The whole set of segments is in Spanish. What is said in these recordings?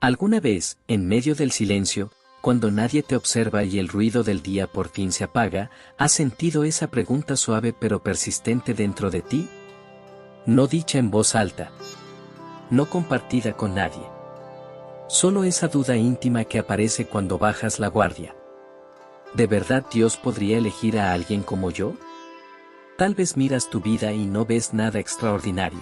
¿Alguna vez, en medio del silencio, cuando nadie te observa y el ruido del día por fin se apaga, has sentido esa pregunta suave pero persistente dentro de ti? No dicha en voz alta. No compartida con nadie. Solo esa duda íntima que aparece cuando bajas la guardia. ¿De verdad Dios podría elegir a alguien como yo? Tal vez miras tu vida y no ves nada extraordinario.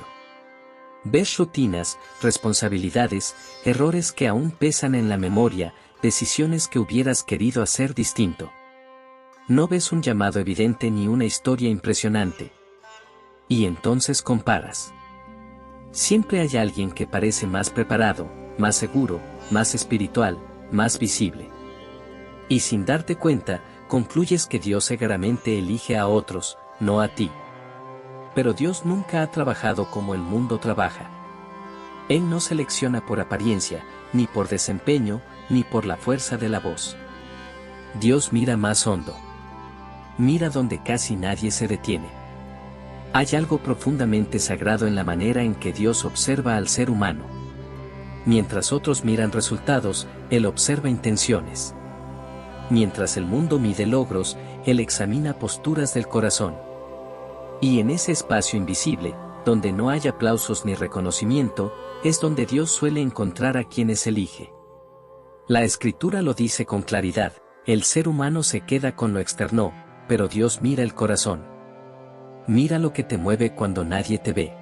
Ves rutinas, responsabilidades, errores que aún pesan en la memoria, decisiones que hubieras querido hacer distinto. No ves un llamado evidente ni una historia impresionante. Y entonces comparas. Siempre hay alguien que parece más preparado, más seguro, más espiritual, más visible. Y sin darte cuenta, concluyes que Dios seguramente elige a otros, no a ti. Pero Dios nunca ha trabajado como el mundo trabaja. Él no selecciona por apariencia, ni por desempeño, ni por la fuerza de la voz. Dios mira más hondo. Mira donde casi nadie se detiene. Hay algo profundamente sagrado en la manera en que Dios observa al ser humano. Mientras otros miran resultados, Él observa intenciones. Mientras el mundo mide logros, Él examina posturas del corazón. Y en ese espacio invisible, donde no hay aplausos ni reconocimiento, es donde Dios suele encontrar a quienes elige. La Escritura lo dice con claridad: el ser humano se queda con lo externo, pero Dios mira el corazón. Mira lo que te mueve cuando nadie te ve.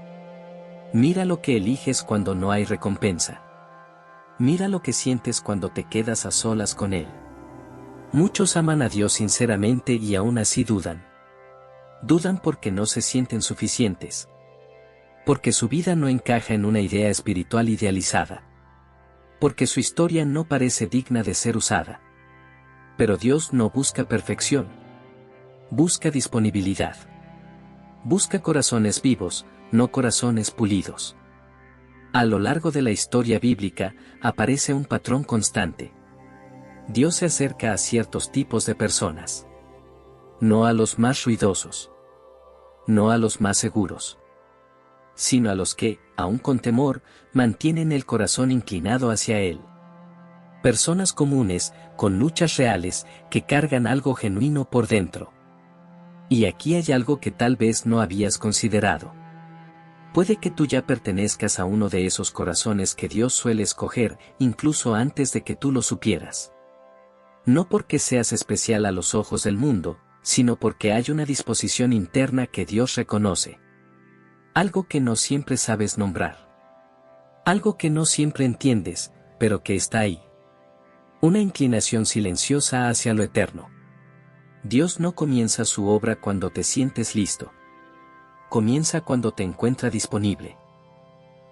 Mira lo que eliges cuando no hay recompensa. Mira lo que sientes cuando te quedas a solas con Él. Muchos aman a Dios sinceramente y aún así dudan. Dudan porque no se sienten suficientes. Porque su vida no encaja en una idea espiritual idealizada. Porque su historia no parece digna de ser usada. Pero Dios no busca perfección. Busca disponibilidad. Busca corazones vivos, no corazones pulidos. A lo largo de la historia bíblica, aparece un patrón constante. Dios se acerca a ciertos tipos de personas. No a los más ruidosos. No a los más seguros. Sino a los que, aun con temor, mantienen el corazón inclinado hacia Él. Personas comunes, con luchas reales, que cargan algo genuino por dentro. Y aquí hay algo que tal vez no habías considerado. Puede que tú ya pertenezcas a uno de esos corazones que Dios suele escoger, incluso antes de que tú lo supieras. No porque seas especial a los ojos del mundo, sino porque hay una disposición interna que Dios reconoce. Algo que no siempre sabes nombrar. Algo que no siempre entiendes, pero que está ahí. Una inclinación silenciosa hacia lo eterno. Dios no comienza su obra cuando te sientes listo. Comienza cuando te encuentra disponible.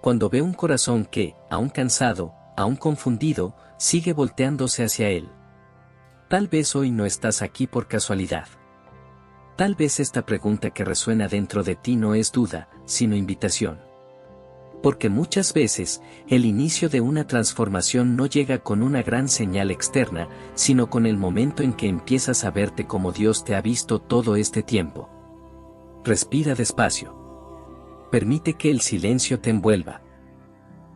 Cuando ve un corazón que, aún cansado, aún confundido, sigue volteándose hacia Él. Tal vez hoy no estás aquí por casualidad. Tal vez esta pregunta que resuena dentro de ti no es duda, sino invitación. Porque muchas veces, el inicio de una transformación no llega con una gran señal externa, sino con el momento en que empiezas a verte como Dios te ha visto todo este tiempo. Respira despacio. Permite que el silencio te envuelva.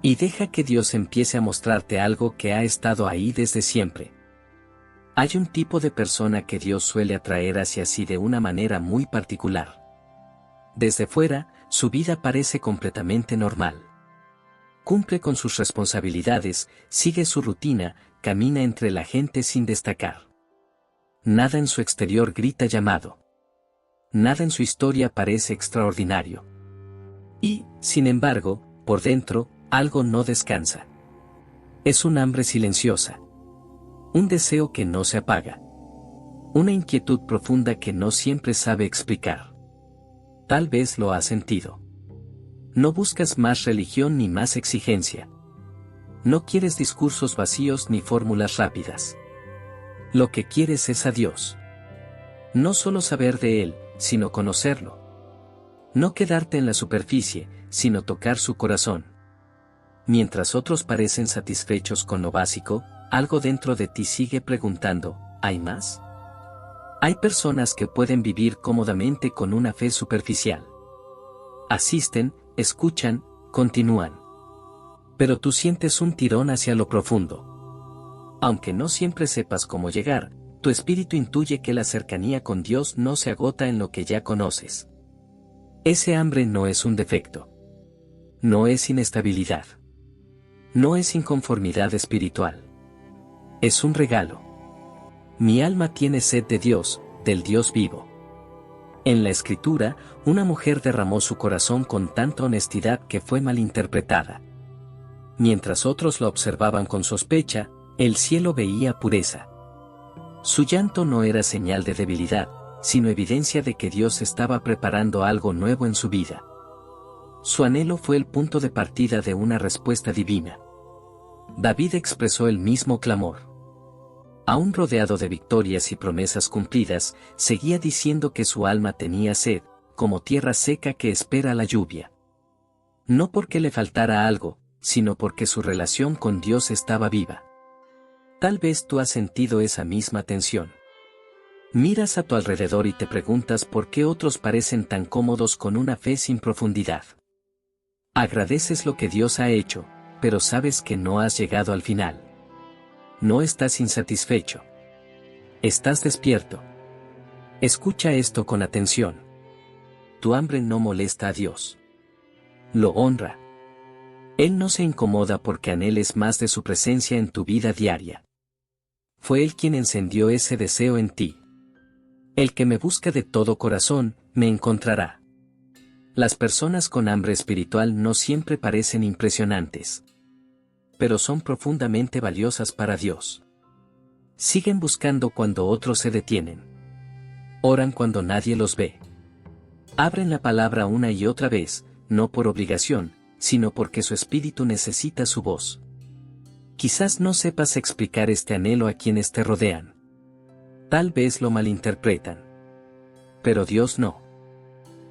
Y deja que Dios empiece a mostrarte algo que ha estado ahí desde siempre. Hay un tipo de persona que Dios suele atraer hacia sí de una manera muy particular. Desde fuera, su vida parece completamente normal. Cumple con sus responsabilidades, sigue su rutina, camina entre la gente sin destacar. Nada en su exterior grita llamado. Nada en su historia parece extraordinario. Y, sin embargo, por dentro, algo no descansa. Es un hambre silenciosa. Un deseo que no se apaga. Una inquietud profunda que no siempre sabe explicar. Tal vez lo has sentido. No buscas más religión ni más exigencia. No quieres discursos vacíos ni fórmulas rápidas. Lo que quieres es a Dios. No solo saber de Él, sino conocerlo. No quedarte en la superficie, sino tocar su corazón. Mientras otros parecen satisfechos con lo básico, algo dentro de ti sigue preguntando, ¿hay más? Hay personas que pueden vivir cómodamente con una fe superficial. Asisten, escuchan, continúan. Pero tú sientes un tirón hacia lo profundo. Aunque no siempre sepas cómo llegar, tu espíritu intuye que la cercanía con Dios no se agota en lo que ya conoces. Ese hambre no es un defecto. No es inestabilidad. No es inconformidad espiritual. Es un regalo. Mi alma tiene sed de Dios, del Dios vivo. En la Escritura, una mujer derramó su corazón con tanta honestidad que fue malinterpretada. Mientras otros la observaban con sospecha, el cielo veía pureza. Su llanto no era señal de debilidad, sino evidencia de que Dios estaba preparando algo nuevo en su vida. Su anhelo fue el punto de partida de una respuesta divina. David expresó el mismo clamor. Aún rodeado de victorias y promesas cumplidas, seguía diciendo que su alma tenía sed, como tierra seca que espera la lluvia. No porque le faltara algo, sino porque su relación con Dios estaba viva. Tal vez tú has sentido esa misma tensión. Miras a tu alrededor y te preguntas por qué otros parecen tan cómodos con una fe sin profundidad. Agradeces lo que Dios ha hecho, pero sabes que no has llegado al final. No estás insatisfecho. Estás despierto. Escucha esto con atención. Tu hambre no molesta a Dios. Lo honra. Él no se incomoda porque anheles más de su presencia en tu vida diaria. Fue Él quien encendió ese deseo en ti. El que me busca de todo corazón, me encontrará. Las personas con hambre espiritual no siempre parecen impresionantes, pero son profundamente valiosas para Dios. Siguen buscando cuando otros se detienen. Oran cuando nadie los ve. Abren la palabra una y otra vez, no por obligación, sino porque su espíritu necesita su voz. Quizás no sepas explicar este anhelo a quienes te rodean. Tal vez lo malinterpretan. Pero Dios no.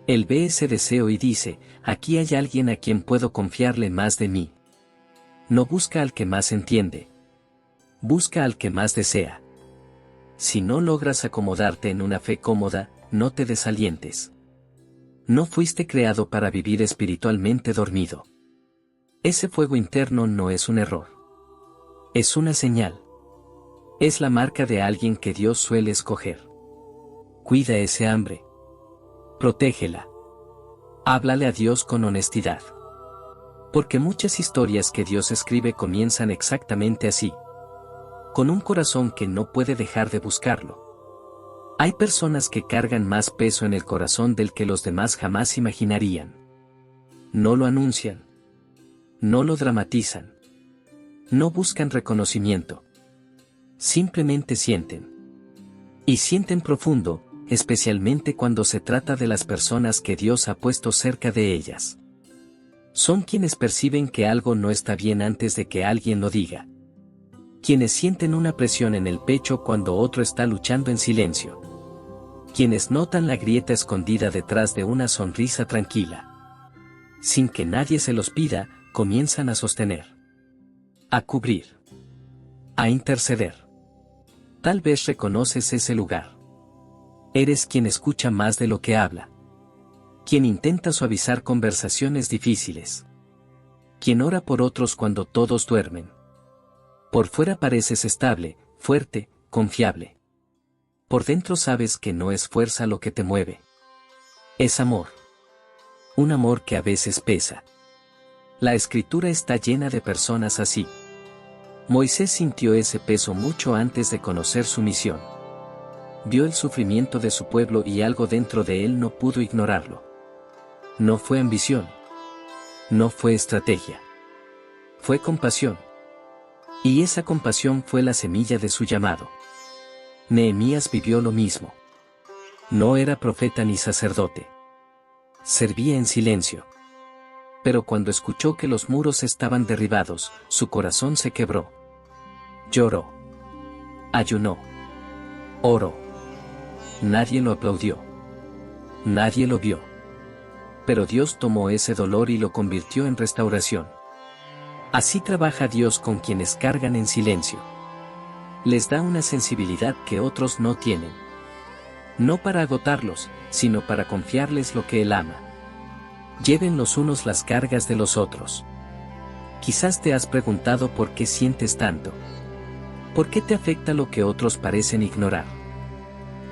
Él ve ese deseo y dice, aquí hay alguien a quien puedo confiarle más de mí. No busca al que más entiende. Busca al que más desea. Si no logras acomodarte en una fe cómoda, no te desalientes. No fuiste creado para vivir espiritualmente dormido. Ese fuego interno no es un error. Es una señal. Es la marca de alguien que Dios suele escoger. Cuida ese hambre. Protégela. Háblale a Dios con honestidad. Porque muchas historias que Dios escribe comienzan exactamente así. Con un corazón que no puede dejar de buscarlo. Hay personas que cargan más peso en el corazón del que los demás jamás imaginarían. No lo anuncian. No lo dramatizan. No buscan reconocimiento. Simplemente sienten. Y sienten profundo, especialmente cuando se trata de las personas que Dios ha puesto cerca de ellas. Son quienes perciben que algo no está bien antes de que alguien lo diga. Quienes sienten una presión en el pecho cuando otro está luchando en silencio. Quienes notan la grieta escondida detrás de una sonrisa tranquila. Sin que nadie se los pida, comienzan a sostener. A cubrir. A interceder. Tal vez reconoces ese lugar. Eres quien escucha más de lo que habla. Quien intenta suavizar conversaciones difíciles. Quien ora por otros cuando todos duermen. Por fuera pareces estable, fuerte, confiable. Por dentro sabes que no es fuerza lo que te mueve. Es amor. Un amor que a veces pesa. La Escritura está llena de personas así. Moisés sintió ese peso mucho antes de conocer su misión. Vio el sufrimiento de su pueblo y algo dentro de él no pudo ignorarlo. No fue ambición. No fue estrategia. Fue compasión. Y esa compasión fue la semilla de su llamado. Nehemías vivió lo mismo. No era profeta ni sacerdote. Servía en silencio. Pero cuando escuchó que los muros estaban derribados, su corazón se quebró. Lloró. Ayunó. Oró. Nadie lo aplaudió. Nadie lo vio. Pero Dios tomó ese dolor y lo convirtió en restauración. Así trabaja Dios con quienes cargan en silencio. Les da una sensibilidad que otros no tienen. No para agotarlos, sino para confiarles lo que Él ama. Lleven los unos las cargas de los otros. Quizás te has preguntado por qué sientes tanto. ¿Por qué te afecta lo que otros parecen ignorar?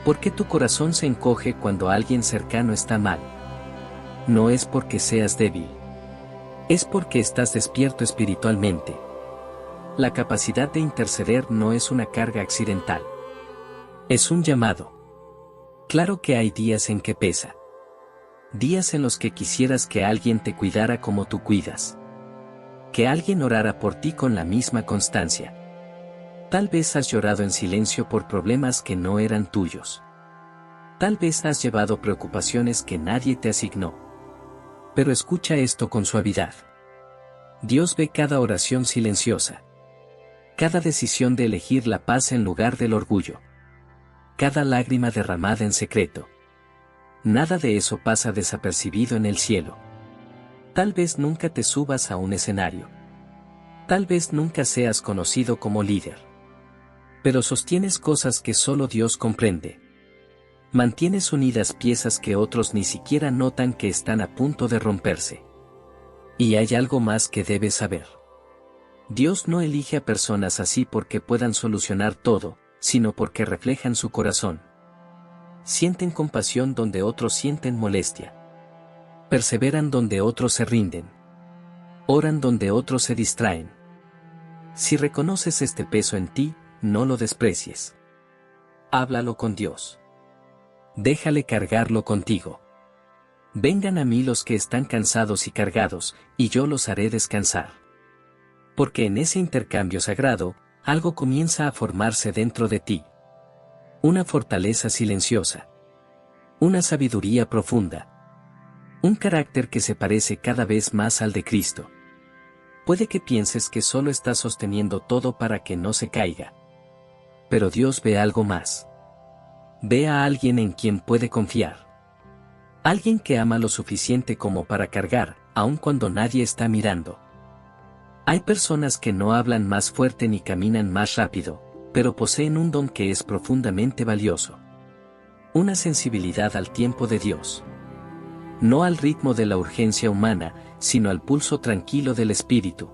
¿Por qué tu corazón se encoge cuando alguien cercano está mal? No es porque seas débil. Es porque estás despierto espiritualmente. La capacidad de interceder no es una carga accidental. Es un llamado. Claro que hay días en que pesa. Días en los que quisieras que alguien te cuidara como tú cuidas. Que alguien orara por ti con la misma constancia. Tal vez has llorado en silencio por problemas que no eran tuyos. Tal vez has llevado preocupaciones que nadie te asignó. Pero escucha esto con suavidad. Dios ve cada oración silenciosa. Cada decisión de elegir la paz en lugar del orgullo. Cada lágrima derramada en secreto. Nada de eso pasa desapercibido en el cielo. Tal vez nunca te subas a un escenario. Tal vez nunca seas conocido como líder. Pero sostienes cosas que solo Dios comprende. Mantienes unidas piezas que otros ni siquiera notan que están a punto de romperse. Y hay algo más que debes saber. Dios no elige a personas así porque puedan solucionar todo, sino porque reflejan su corazón. Sienten compasión donde otros sienten molestia. Perseveran donde otros se rinden. Oran donde otros se distraen. Si reconoces este peso en ti, no lo desprecies. Háblalo con Dios. Déjale cargarlo contigo. Vengan a mí los que están cansados y cargados, y yo los haré descansar. Porque en ese intercambio sagrado, algo comienza a formarse dentro de ti. Una fortaleza silenciosa. Una sabiduría profunda. Un carácter que se parece cada vez más al de Cristo. Puede que pienses que solo estás sosteniendo todo para que no se caiga. Pero Dios ve algo más. Ve a alguien en quien puede confiar. Alguien que ama lo suficiente como para cargar, aun cuando nadie está mirando. Hay personas que no hablan más fuerte ni caminan más rápido, pero poseen un don que es profundamente valioso. Una sensibilidad al tiempo de Dios. No al ritmo de la urgencia humana, sino al pulso tranquilo del espíritu.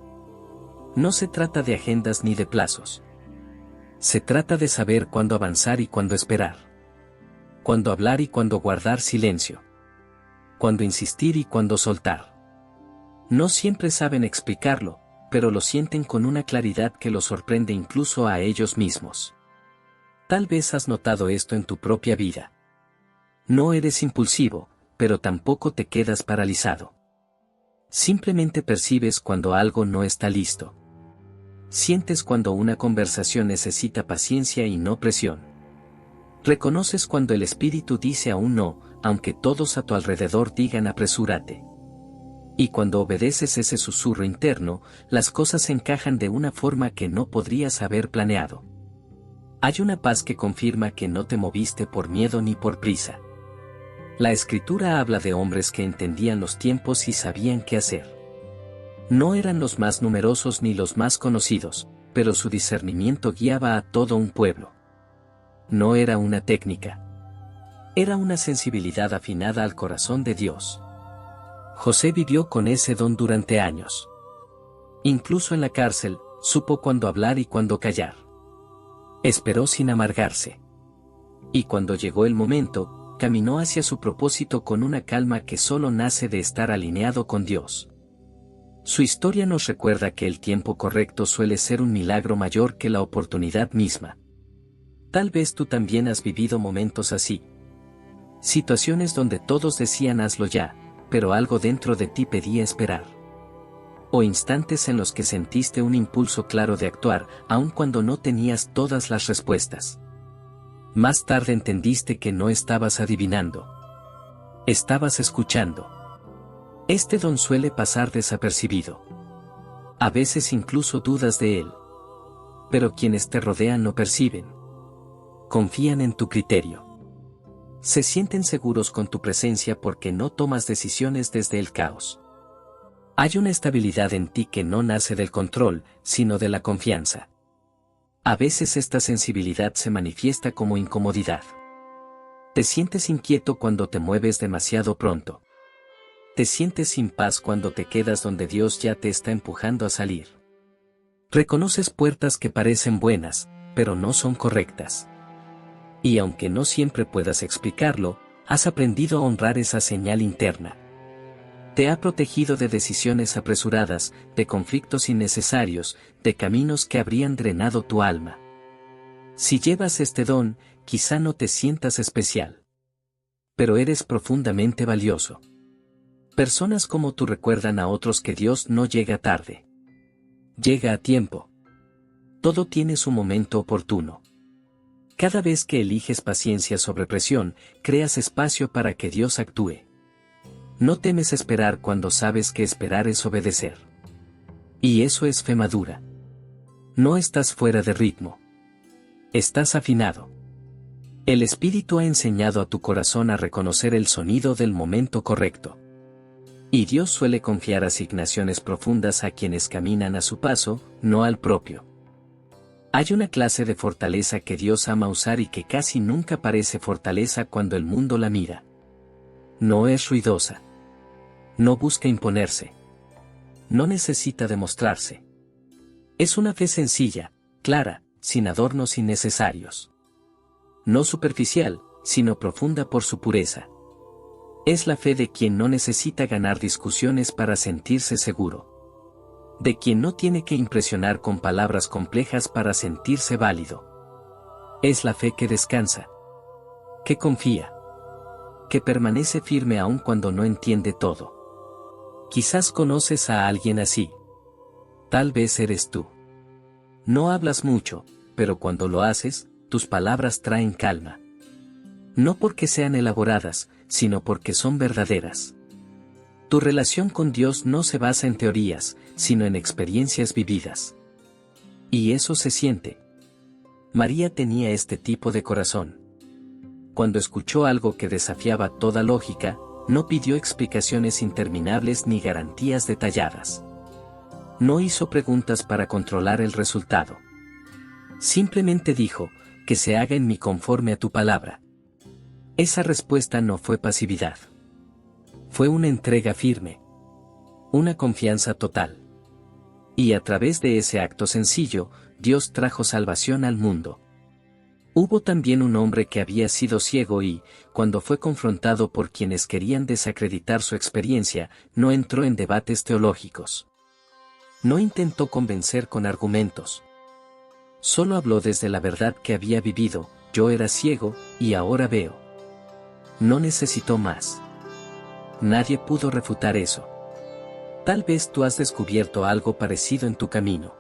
No se trata de agendas ni de plazos. Se trata de saber cuándo avanzar y cuándo esperar. Cuándo hablar y cuándo guardar silencio. Cuándo insistir y cuándo soltar. No siempre saben explicarlo, pero lo sienten con una claridad que los sorprende incluso a ellos mismos. Tal vez has notado esto en tu propia vida. No eres impulsivo, pero tampoco te quedas paralizado. Simplemente percibes cuando algo no está listo. Sientes cuando una conversación necesita paciencia y no presión. Reconoces cuando el espíritu dice aún no, aunque todos a tu alrededor digan apresúrate. Y cuando obedeces ese susurro interno, las cosas se encajan de una forma que no podrías haber planeado. Hay una paz que confirma que no te moviste por miedo ni por prisa. La Escritura habla de hombres que entendían los tiempos y sabían qué hacer. No eran los más numerosos ni los más conocidos, pero su discernimiento guiaba a todo un pueblo. No era una técnica. Era una sensibilidad afinada al corazón de Dios. José vivió con ese don durante años. Incluso en la cárcel, supo cuándo hablar y cuándo callar. Esperó sin amargarse. Y cuando llegó el momento, caminó hacia su propósito con una calma que solo nace de estar alineado con Dios. Su historia nos recuerda que el tiempo correcto suele ser un milagro mayor que la oportunidad misma. Tal vez tú también has vivido momentos así. Situaciones donde todos decían hazlo ya, pero algo dentro de ti pedía esperar. O instantes en los que sentiste un impulso claro de actuar, aun cuando no tenías todas las respuestas. Más tarde entendiste que no estabas adivinando. Estabas escuchando. Este don suele pasar desapercibido. A veces incluso dudas de él. Pero quienes te rodean lo perciben. Confían en tu criterio. Se sienten seguros con tu presencia porque no tomas decisiones desde el caos. Hay una estabilidad en ti que no nace del control, sino de la confianza. A veces esta sensibilidad se manifiesta como incomodidad. Te sientes inquieto cuando te mueves demasiado pronto. Te sientes sin paz cuando te quedas donde Dios ya te está empujando a salir. Reconoces puertas que parecen buenas, pero no son correctas. Y aunque no siempre puedas explicarlo, has aprendido a honrar esa señal interna. Te ha protegido de decisiones apresuradas, de conflictos innecesarios, de caminos que habrían drenado tu alma. Si llevas este don, quizá no te sientas especial. Pero eres profundamente valioso. Personas como tú recuerdan a otros que Dios no llega tarde. Llega a tiempo. Todo tiene su momento oportuno. Cada vez que eliges paciencia sobre presión, creas espacio para que Dios actúe. No temes esperar cuando sabes que esperar es obedecer. Y eso es fe madura. No estás fuera de ritmo. Estás afinado. El Espíritu ha enseñado a tu corazón a reconocer el sonido del momento correcto. Y Dios suele confiar asignaciones profundas a quienes caminan a su paso, no al propio. Hay una clase de fortaleza que Dios ama usar y que casi nunca parece fortaleza cuando el mundo la mira. No es ruidosa. No busca imponerse. No necesita demostrarse. Es una fe sencilla, clara, sin adornos innecesarios. No superficial, sino profunda por su pureza. Es la fe de quien no necesita ganar discusiones para sentirse seguro. De quien no tiene que impresionar con palabras complejas para sentirse válido. Es la fe que descansa. Que confía. Que permanece firme aun cuando no entiende todo. Quizás conoces a alguien así. Tal vez eres tú. No hablas mucho, pero cuando lo haces, tus palabras traen calma. No porque sean elaboradas, sino porque son verdaderas. Tu relación con Dios no se basa en teorías, sino en experiencias vividas. Y eso se siente. María tenía este tipo de corazón. Cuando escuchó algo que desafiaba toda lógica, no pidió explicaciones interminables ni garantías detalladas. No hizo preguntas para controlar el resultado. Simplemente dijo, que se haga en mí conforme a tu palabra. Esa respuesta no fue pasividad. Fue una entrega firme. Una confianza total. Y a través de ese acto sencillo, Dios trajo salvación al mundo. Hubo también un hombre que había sido ciego y, cuando fue confrontado por quienes querían desacreditar su experiencia, no entró en debates teológicos. No intentó convencer con argumentos. Solo habló desde la verdad que había vivido: yo era ciego, y ahora veo. No necesitó más. Nadie pudo refutar eso. Tal vez tú has descubierto algo parecido en tu camino.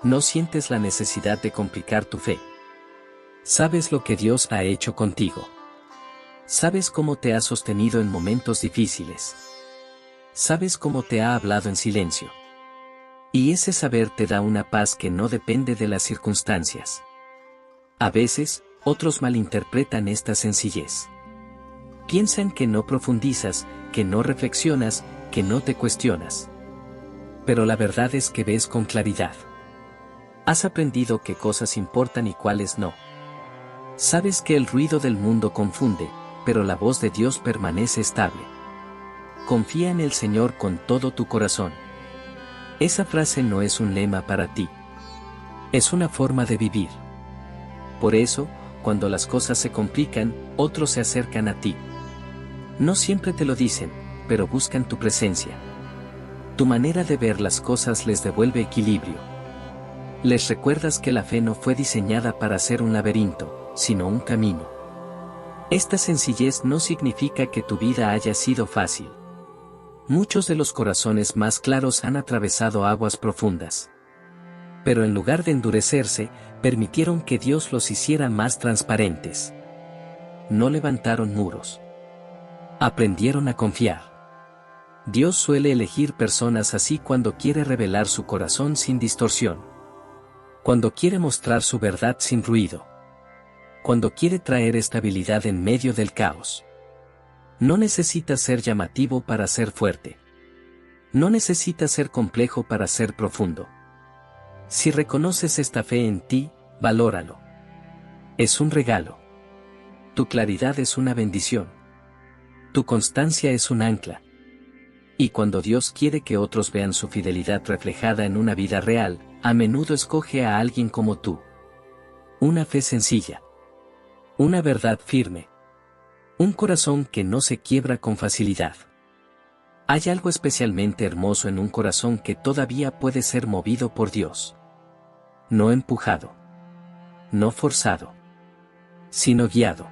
No sientes la necesidad de complicar tu fe. Sabes lo que Dios ha hecho contigo. Sabes cómo te ha sostenido en momentos difíciles. Sabes cómo te ha hablado en silencio. Y ese saber te da una paz que no depende de las circunstancias. A veces, otros malinterpretan esta sencillez. Piensan que no profundizas, que no reflexionas, que no te cuestionas. Pero la verdad es que ves con claridad. Has aprendido qué cosas importan y cuáles no. Sabes que el ruido del mundo confunde, pero la voz de Dios permanece estable. Confía en el Señor con todo tu corazón. Esa frase no es un lema para ti. Es una forma de vivir. Por eso, cuando las cosas se complican, otros se acercan a ti. No siempre te lo dicen, pero buscan tu presencia. Tu manera de ver las cosas les devuelve equilibrio. Les recuerdas que la fe no fue diseñada para ser un laberinto, sino un camino. Esta sencillez no significa que tu vida haya sido fácil. Muchos de los corazones más claros han atravesado aguas profundas. Pero en lugar de endurecerse, permitieron que Dios los hiciera más transparentes. No levantaron muros. Aprendieron a confiar. Dios suele elegir personas así cuando quiere revelar su corazón sin distorsión. Cuando quiere mostrar su verdad sin ruido. Cuando quiere traer estabilidad en medio del caos. No necesita ser llamativo para ser fuerte. No necesita ser complejo para ser profundo. Si reconoces esta fe en ti, valóralo. Es un regalo. Tu claridad es una bendición. Tu constancia es un ancla. Y cuando Dios quiere que otros vean su fidelidad reflejada en una vida real, a menudo escoge a alguien como tú. Una fe sencilla. Una verdad firme. Un corazón que no se quiebra con facilidad. Hay algo especialmente hermoso en un corazón que todavía puede ser movido por Dios. No empujado. No forzado. Sino guiado.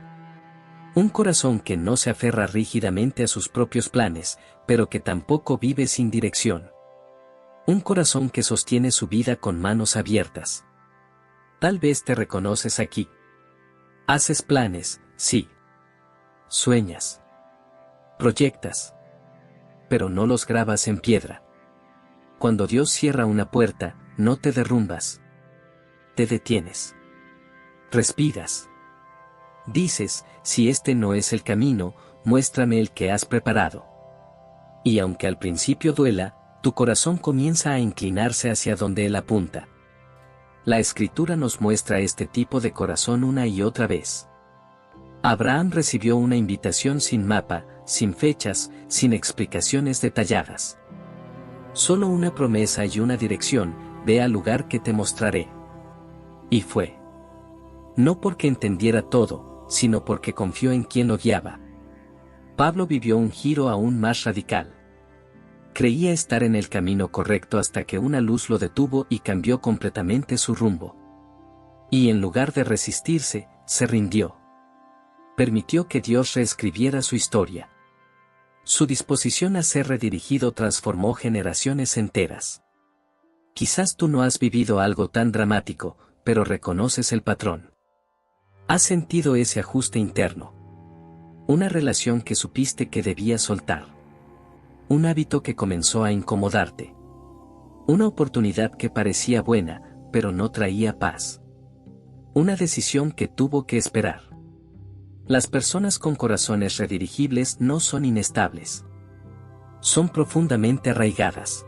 Un corazón que no se aferra rígidamente a sus propios planes, pero que tampoco vive sin dirección. Un corazón que sostiene su vida con manos abiertas. Tal vez te reconoces aquí. Haces planes, sí. Sueñas. Proyectas. Pero no los grabas en piedra. Cuando Dios cierra una puerta, no te derrumbas. Te detienes. Respiras. Dices, si este no es el camino, muéstrame el que has preparado. Y aunque al principio duela, tu corazón comienza a inclinarse hacia donde él apunta. La Escritura nos muestra este tipo de corazón una y otra vez. Abraham recibió una invitación sin mapa, sin fechas, sin explicaciones detalladas. Solo una promesa y una dirección: ve al lugar que te mostraré. Y fue. No porque entendiera todo, sino porque confió en quien lo guiaba. Pablo vivió un giro aún más radical. Creía estar en el camino correcto hasta que una luz lo detuvo y cambió completamente su rumbo. Y en lugar de resistirse, se rindió. Permitió que Dios reescribiera su historia. Su disposición a ser redirigido transformó generaciones enteras. Quizás tú no has vivido algo tan dramático, pero reconoces el patrón. Has sentido ese ajuste interno. Una relación que supiste que debías soltar. Un hábito que comenzó a incomodarte. Una oportunidad que parecía buena, pero no traía paz. Una decisión que tuvo que esperar. Las personas con corazones redirigibles no son inestables. Son profundamente arraigadas.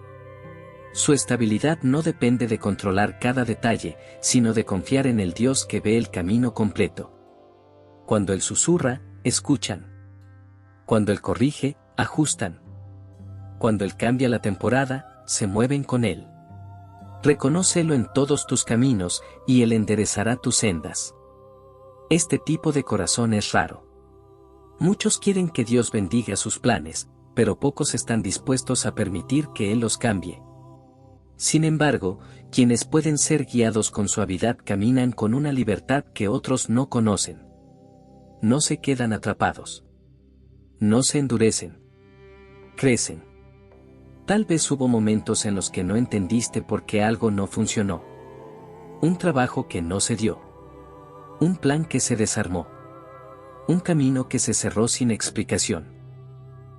Su estabilidad no depende de controlar cada detalle, sino de confiar en el Dios que ve el camino completo. Cuando Él susurra, escuchan. Cuando Él corrige, ajustan. Cuando Él cambia la temporada, se mueven con Él. Reconócelo en todos tus caminos, y Él enderezará tus sendas. Este tipo de corazón es raro. Muchos quieren que Dios bendiga sus planes, pero pocos están dispuestos a permitir que Él los cambie. Sin embargo, quienes pueden ser guiados con suavidad caminan con una libertad que otros no conocen. No se quedan atrapados. No se endurecen. Crecen. Tal vez hubo momentos en los que no entendiste por qué algo no funcionó. Un trabajo que no se dio. Un plan que se desarmó. Un camino que se cerró sin explicación.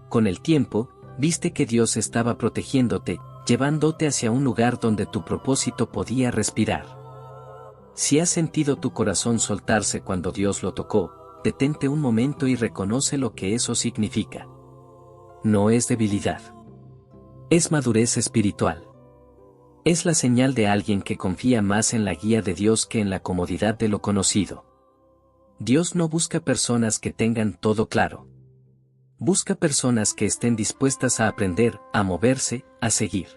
Con el tiempo, viste que Dios estaba protegiéndote, llevándote hacia un lugar donde tu propósito podía respirar. Si has sentido tu corazón soltarse cuando Dios lo tocó, detente un momento y reconoce lo que eso significa. No es debilidad. Es madurez espiritual. Es la señal de alguien que confía más en la guía de Dios que en la comodidad de lo conocido. Dios no busca personas que tengan todo claro. Busca personas que estén dispuestas a aprender, a moverse, a seguir.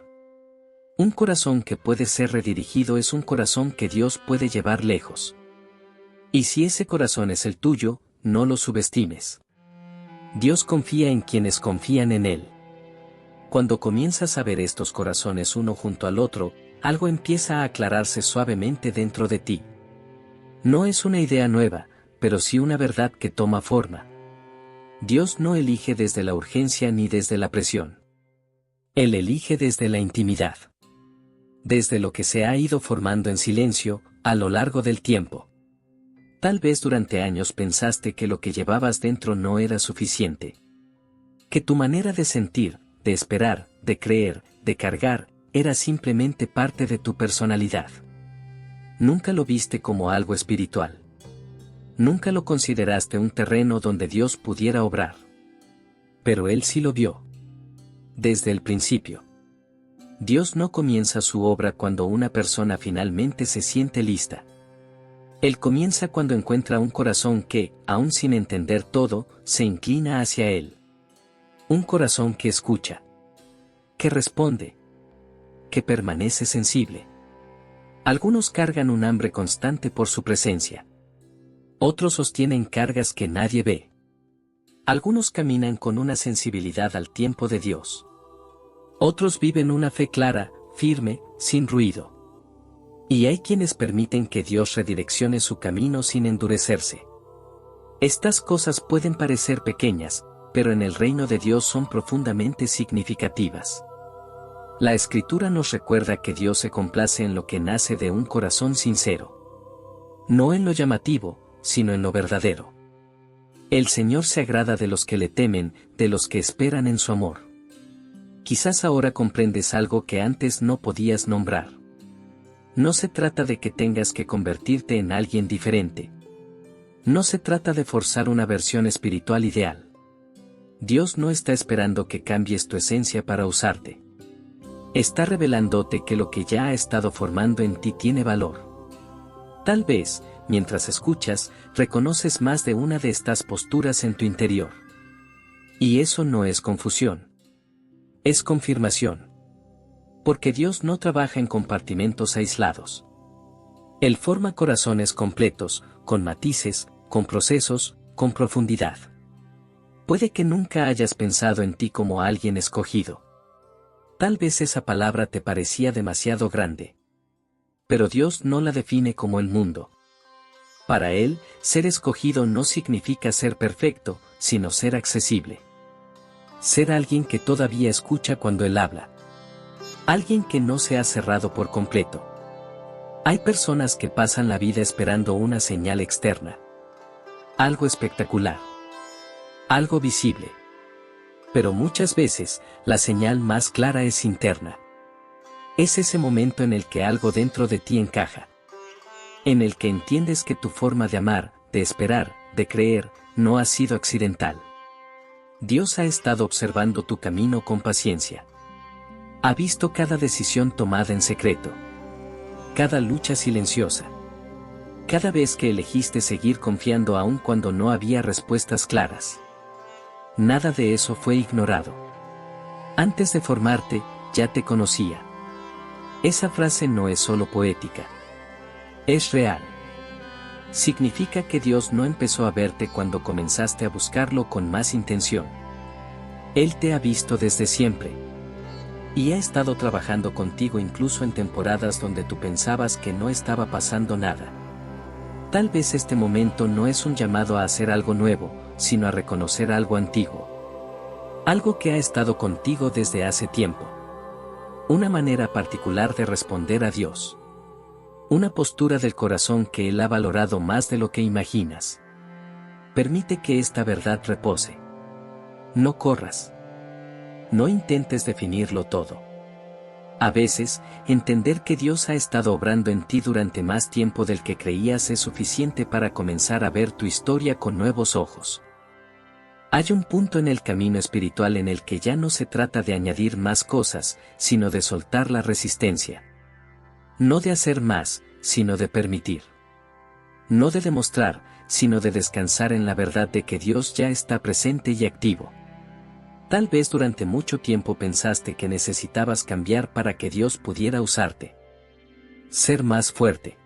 Un corazón que puede ser redirigido es un corazón que Dios puede llevar lejos. Y si ese corazón es el tuyo, no lo subestimes. Dios confía en quienes confían en Él. Cuando comienzas a ver estos corazones uno junto al otro, algo empieza a aclararse suavemente dentro de ti. No es una idea nueva, pero sí una verdad que toma forma. Dios no elige desde la urgencia ni desde la presión. Él elige desde la intimidad. Desde lo que se ha ido formando en silencio, a lo largo del tiempo. Tal vez durante años pensaste que lo que llevabas dentro no era suficiente. Que tu manera de sentir, de esperar, de creer, de cargar, era simplemente parte de tu personalidad. Nunca lo viste como algo espiritual. Nunca lo consideraste un terreno donde Dios pudiera obrar. Pero Él sí lo vio. Desde el principio. Dios no comienza su obra cuando una persona finalmente se siente lista. Él comienza cuando encuentra un corazón que, aun sin entender todo, se inclina hacia Él. Un corazón que escucha. que responde, que permanece sensible. Algunos cargan un hambre constante por su presencia. Otros sostienen cargas que nadie ve. Algunos caminan con una sensibilidad al tiempo de Dios. Otros viven una fe clara, firme, sin ruido. Y hay quienes permiten que Dios redireccione su camino sin endurecerse. Estas cosas pueden parecer pequeñas, pero en el reino de Dios son profundamente significativas. La Escritura nos recuerda que Dios se complace en lo que nace de un corazón sincero. No en lo llamativo, sino en lo verdadero. El Señor se agrada de los que le temen, de los que esperan en su amor. Quizás ahora comprendes algo que antes no podías nombrar. No se trata de que tengas que convertirte en alguien diferente. No se trata de forzar una versión espiritual ideal. Dios no está esperando que cambies tu esencia para usarte. Está revelándote que lo que ya ha estado formando en ti tiene valor. Tal vez, mientras escuchas, reconoces más de una de estas posturas en tu interior. Y eso no es confusión. Es confirmación. Porque Dios no trabaja en compartimentos aislados. Él forma corazones completos, con matices, con procesos, con profundidad. Puede que nunca hayas pensado en ti como alguien escogido. Tal vez esa palabra te parecía demasiado grande. Pero Dios no la define como el mundo. Para Él, ser escogido no significa ser perfecto, sino ser accesible. Ser alguien que todavía escucha cuando Él habla. Alguien que no se ha cerrado por completo. Hay personas que pasan la vida esperando una señal externa. Algo espectacular. Algo visible. Pero muchas veces, la señal más clara es interna. Es ese momento en el que algo dentro de ti encaja. En el que entiendes que tu forma de amar, de esperar, de creer, no ha sido accidental. Dios ha estado observando tu camino con paciencia. Ha visto cada decisión tomada en secreto. Cada lucha silenciosa. Cada vez que elegiste seguir confiando aun cuando no había respuestas claras. Nada de eso fue ignorado. Antes de formarte, ya te conocía. Esa frase no es solo poética. Es real. Significa que Dios no empezó a verte cuando comenzaste a buscarlo con más intención. Él te ha visto desde siempre. Y ha estado trabajando contigo incluso en temporadas donde tú pensabas que no estaba pasando nada. Tal vez este momento no es un llamado a hacer algo nuevo, sino a reconocer algo antiguo. Algo que ha estado contigo desde hace tiempo. Una manera particular de responder a Dios. Una postura del corazón que Él ha valorado más de lo que imaginas. Permite que esta verdad repose. No corras. No intentes definirlo todo. A veces, entender que Dios ha estado obrando en ti durante más tiempo del que creías es suficiente para comenzar a ver tu historia con nuevos ojos. Hay un punto en el camino espiritual en el que ya no se trata de añadir más cosas, sino de soltar la resistencia. No de hacer más, sino de permitir. No de demostrar, sino de descansar en la verdad de que Dios ya está presente y activo. Tal vez durante mucho tiempo pensaste que necesitabas cambiar para que Dios pudiera usarte. Ser más fuerte.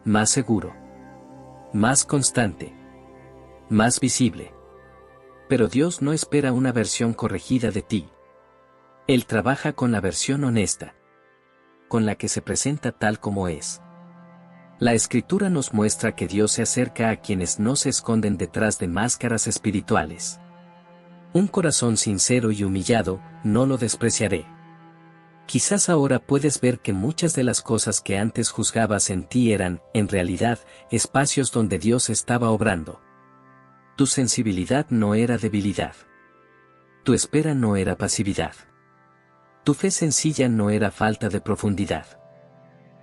Más seguro. Más constante. Más visible. Pero Dios no espera una versión corregida de ti. Él trabaja con la versión honesta. Con la que se presenta tal como es. La Escritura nos muestra que Dios se acerca a quienes no se esconden detrás de máscaras espirituales. Un corazón sincero y humillado, no lo despreciaré. Quizás ahora puedes ver que muchas de las cosas que antes juzgabas en ti eran, en realidad, espacios donde Dios estaba obrando. Tu sensibilidad no era debilidad. Tu espera no era pasividad. Tu fe sencilla no era falta de profundidad.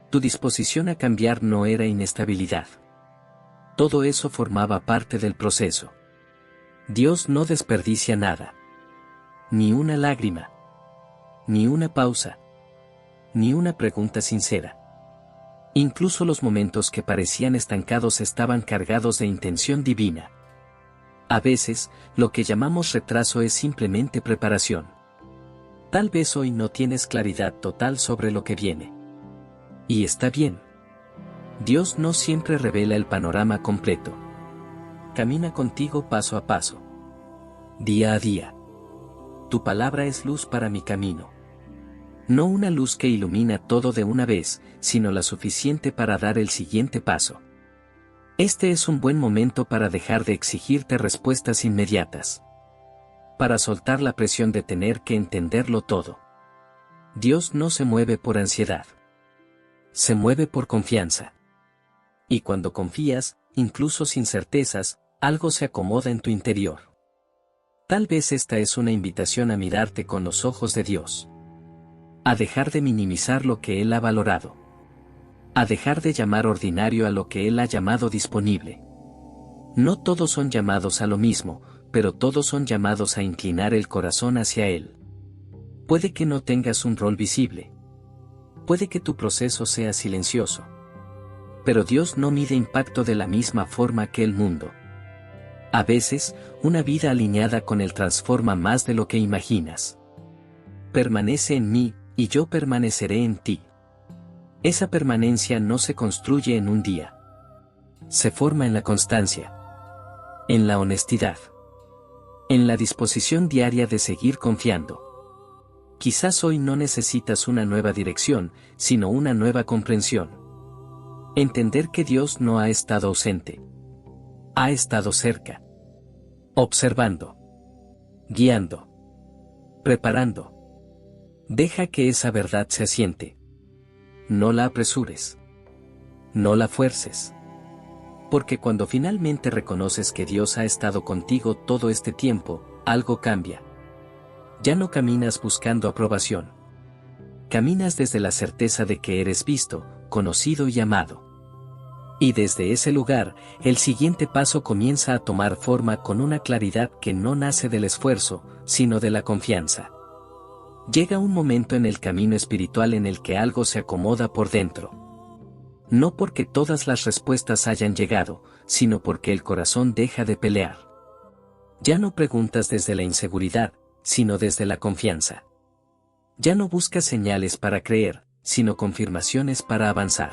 Tu disposición a cambiar no era inestabilidad. Todo eso formaba parte del proceso. Dios no desperdicia nada. Ni una lágrima. Ni una pausa. Ni una pregunta sincera. Incluso los momentos que parecían estancados estaban cargados de intención divina. A veces, lo que llamamos retraso es simplemente preparación. Tal vez hoy no tienes claridad total sobre lo que viene. Y está bien. Dios no siempre revela el panorama completo. Camina contigo paso a paso. Día a día. Tu palabra es luz para mi camino. No una luz que ilumina todo de una vez, sino la suficiente para dar el siguiente paso. Este es un buen momento para dejar de exigirte respuestas inmediatas. Para soltar la presión de tener que entenderlo todo. Dios no se mueve por ansiedad. Se mueve por confianza. Y cuando confías, incluso sin certezas, algo se acomoda en tu interior. Tal vez esta es una invitación a mirarte con los ojos de Dios. A dejar de minimizar lo que Él ha valorado. A dejar de llamar ordinario a lo que Él ha llamado disponible. No todos son llamados a lo mismo, pero todos son llamados a inclinar el corazón hacia Él. Puede que no tengas un rol visible. Puede que tu proceso sea silencioso. Pero Dios no mide impacto de la misma forma que el mundo. A veces, una vida alineada con Él transforma más de lo que imaginas. Permanece en mí, y yo permaneceré en ti. Esa permanencia no se construye en un día. Se forma en la constancia. En la honestidad. En la disposición diaria de seguir confiando. Quizás hoy no necesitas una nueva dirección, sino una nueva comprensión. Entender que Dios no ha estado ausente. Ha estado cerca. Observando. Guiando. Preparando. Deja que esa verdad se asiente. No la apresures. No la fuerces. Porque cuando finalmente reconoces que Dios ha estado contigo todo este tiempo, algo cambia. Ya no caminas buscando aprobación. Caminas desde la certeza de que eres visto, conocido y amado. Y desde ese lugar, el siguiente paso comienza a tomar forma con una claridad que no nace del esfuerzo, sino de la confianza. Llega un momento en el camino espiritual en el que algo se acomoda por dentro. No porque todas las respuestas hayan llegado, sino porque el corazón deja de pelear. Ya no preguntas desde la inseguridad, sino desde la confianza. Ya no buscas señales para creer, sino confirmaciones para avanzar.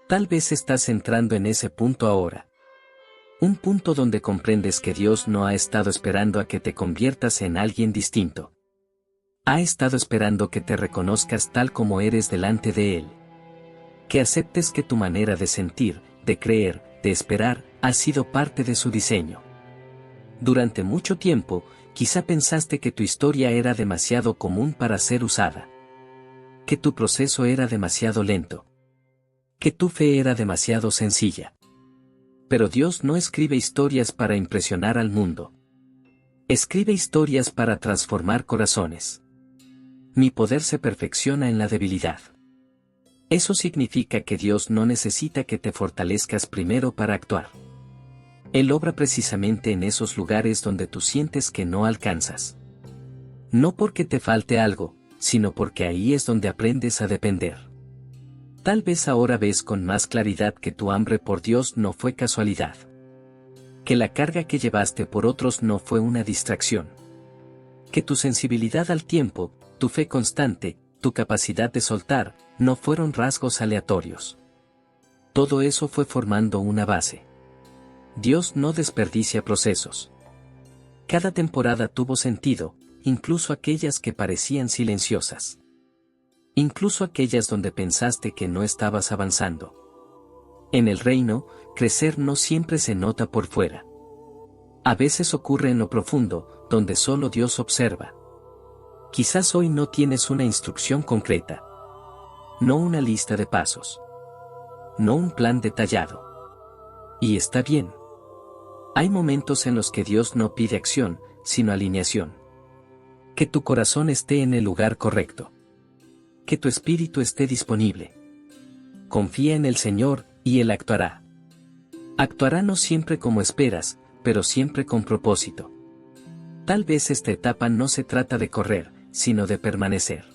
Tal vez estás entrando en ese punto ahora. Un punto donde comprendes que Dios no ha estado esperando a que te conviertas en alguien distinto. Ha estado esperando que te reconozcas tal como eres delante de Él. Que aceptes que tu manera de sentir, de creer, de esperar, ha sido parte de su diseño. Durante mucho tiempo, quizá pensaste que tu historia era demasiado común para ser usada. Que tu proceso era demasiado lento. Que tu fe era demasiado sencilla. Pero Dios no escribe historias para impresionar al mundo. Escribe historias para transformar corazones. Mi poder se perfecciona en la debilidad. Eso significa que Dios no necesita que te fortalezcas primero para actuar. Él obra precisamente en esos lugares donde tú sientes que no alcanzas. No porque te falte algo, sino porque ahí es donde aprendes a depender. Tal vez ahora ves con más claridad que tu hambre por Dios no fue casualidad. Que la carga que llevaste por otros no fue una distracción. Que tu sensibilidad al tiempo, tu fe constante, tu capacidad de soltar, no fueron rasgos aleatorios. Todo eso fue formando una base. Dios no desperdicia procesos. Cada temporada tuvo sentido, incluso aquellas que parecían silenciosas. Incluso aquellas donde pensaste que no estabas avanzando. En el reino, crecer no siempre se nota por fuera. A veces ocurre en lo profundo, donde solo Dios observa. Quizás hoy no tienes una instrucción concreta. No una lista de pasos. No un plan detallado. Y está bien. Hay momentos en los que Dios no pide acción, sino alineación. Que tu corazón esté en el lugar correcto. Que tu espíritu esté disponible. Confía en el Señor, y Él actuará. Actuará no siempre como esperas, pero siempre con propósito. Tal vez esta etapa no se trata de correr, sino de permanecer.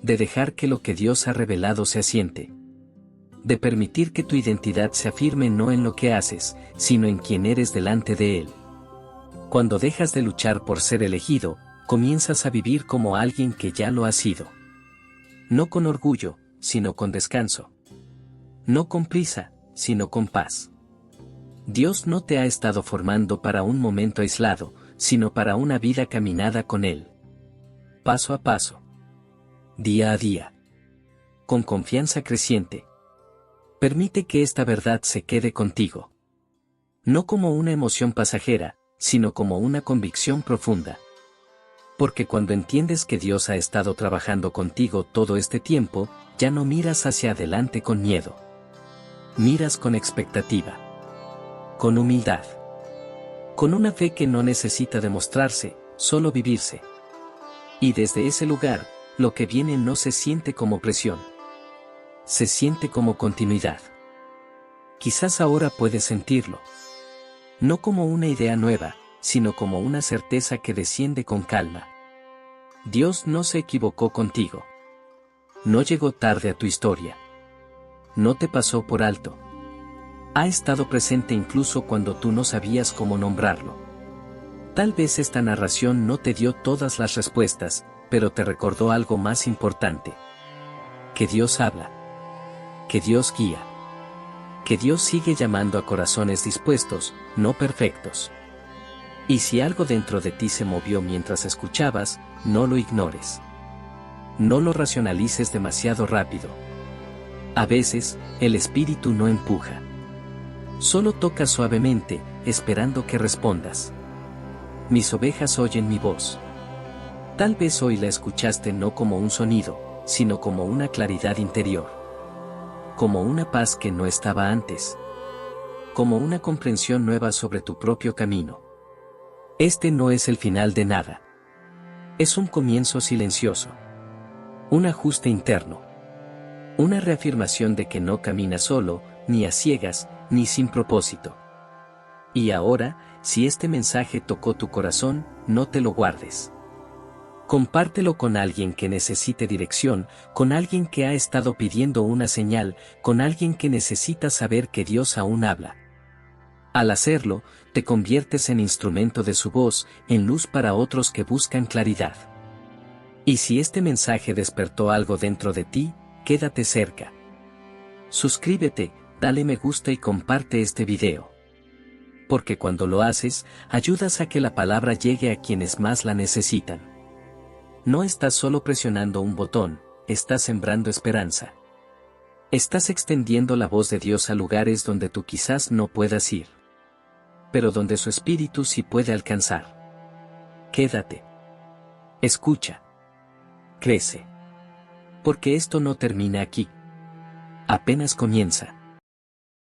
De dejar que lo que Dios ha revelado se asiente. De permitir que tu identidad se afirme no en lo que haces, sino en quien eres delante de Él. Cuando dejas de luchar por ser elegido, comienzas a vivir como alguien que ya lo ha sido. No con orgullo, sino con descanso. No con prisa, sino con paz. Dios no te ha estado formando para un momento aislado, sino para una vida caminada con Él. Paso a paso. Día a día. Con confianza creciente. Permite que esta verdad se quede contigo. No como una emoción pasajera, sino como una convicción profunda. Porque cuando entiendes que Dios ha estado trabajando contigo todo este tiempo, ya no miras hacia adelante con miedo. Miras con expectativa. Con humildad. Con una fe que no necesita demostrarse, solo vivirse. Y desde ese lugar, lo que viene no se siente como presión. Se siente como continuidad. Quizás ahora puedes sentirlo. No como una idea nueva, sino como una certeza que desciende con calma. Dios no se equivocó contigo. No llegó tarde a tu historia. No te pasó por alto. Ha estado presente incluso cuando tú no sabías cómo nombrarlo. Tal vez esta narración no te dio todas las respuestas, pero te recordó algo más importante. Que Dios habla. Que Dios guía. Que Dios sigue llamando a corazones dispuestos, no perfectos. Y si algo dentro de ti se movió mientras escuchabas, no lo ignores. No lo racionalices demasiado rápido. A veces, el espíritu no empuja. Solo toca suavemente, esperando que respondas. Mis ovejas oyen mi voz. Tal vez hoy la escuchaste no como un sonido, sino como una claridad interior. Como una paz que no estaba antes. Como una comprensión nueva sobre tu propio camino. Este no es el final de nada. Es un comienzo silencioso. Un ajuste interno. Una reafirmación de que no caminas solo, ni a ciegas, ni sin propósito. Y ahora, si este mensaje tocó tu corazón, no te lo guardes. Compártelo con alguien que necesite dirección, con alguien que ha estado pidiendo una señal, con alguien que necesita saber que Dios aún habla. Al hacerlo, te conviertes en instrumento de su voz, en luz para otros que buscan claridad. Y si este mensaje despertó algo dentro de ti, quédate cerca. Suscríbete, dale me gusta y comparte este video. Porque cuando lo haces, ayudas a que la palabra llegue a quienes más la necesitan. No estás solo presionando un botón, estás sembrando esperanza. Estás extendiendo la voz de Dios a lugares donde tú quizás no puedas ir. Pero donde su espíritu sí puede alcanzar. Quédate. Escucha. Crece. Porque esto no termina aquí. Apenas comienza.